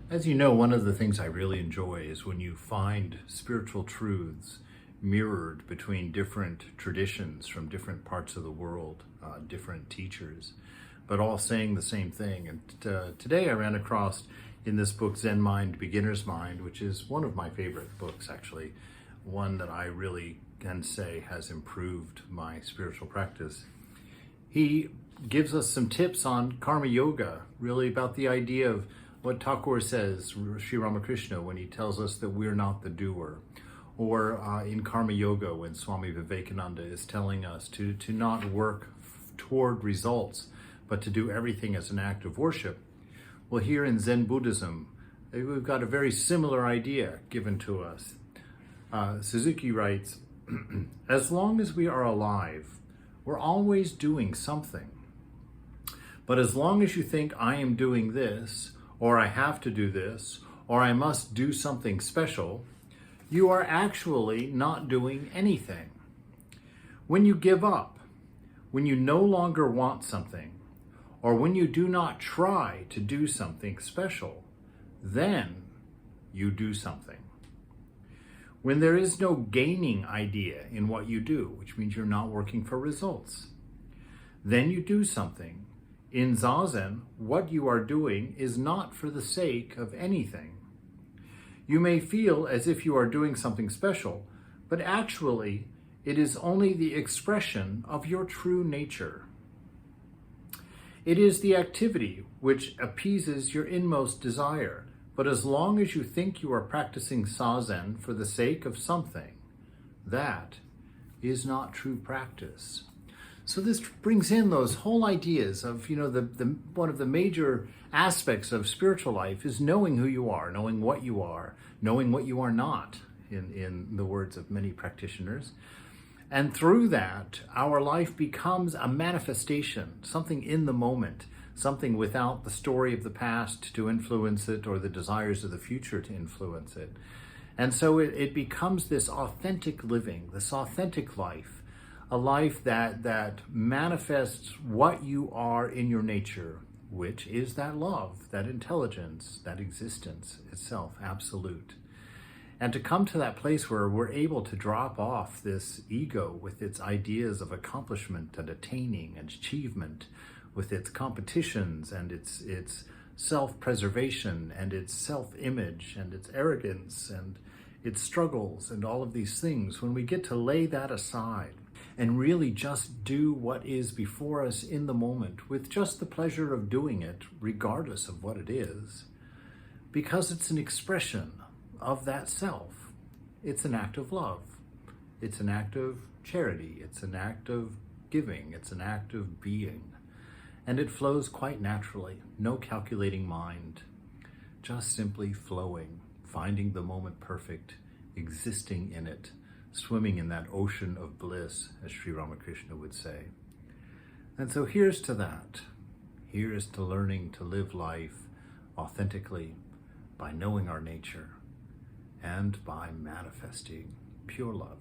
As you know, one of the things I really enjoy is when you find spiritual truths mirrored between different traditions from different parts of the world, different teachers, but all saying the same thing. And today I ran across in this book, Zen Mind, Beginner's Mind, which is one of my favorite books, actually, one that I really can say has improved my spiritual practice. He gives us some tips on karma yoga, really about the idea of what Thakur says, Sri Ramakrishna, when he tells us that we're not the doer. Or in karma yoga, when Swami Vivekananda is telling us to not work toward results, but to do everything as an act of worship. Well, here in Zen Buddhism, we've got a very similar idea given to us. Suzuki writes, as long as we are alive, we're always doing something. But as long as you think I am doing this, or I have to do this, or I must do something special, you are actually not doing anything. When you give up, when you no longer want something, or when you do not try to do something special, then you do something. When there is no gaining idea in what you do, which means you're not working for results, then you do something. In Zazen, what you are doing is not for the sake of anything. You may feel as if you are doing something special, but actually it is only the expression of your true nature. It is the activity which appeases your inmost desire, but as long as you think you are practicing Zazen for the sake of something, that is not true practice. So this brings in those whole ideas of, one of the major aspects of spiritual life is knowing who you are, knowing what you are not, in the words of many practitioners. And through that, our life becomes a manifestation, something in the moment, something without the story of the past to influence it or the desires of the future to influence it. And so it becomes this authentic living, this authentic life, a life that manifests what you are in your nature, which is that love, that intelligence, that existence itself, absolute. And to come to that place where we're able to drop off this ego with its ideas of accomplishment and attaining and achievement, with its competitions and its self-preservation and its self-image and its arrogance and its struggles and all of these things, when we get to lay that aside and really just do what is before us in the moment with just the pleasure of doing it, regardless of what it is, because it's an expression of that self. It's an act of love. It's an act of charity. It's an act of giving. It's an act of being. And it flows quite naturally, no calculating mind, just simply flowing, finding the moment perfect, existing in it, swimming in that ocean of bliss, as Sri Ramakrishna would say. And so here's to that. Here's to learning to live life authentically by knowing our nature and by manifesting pure love.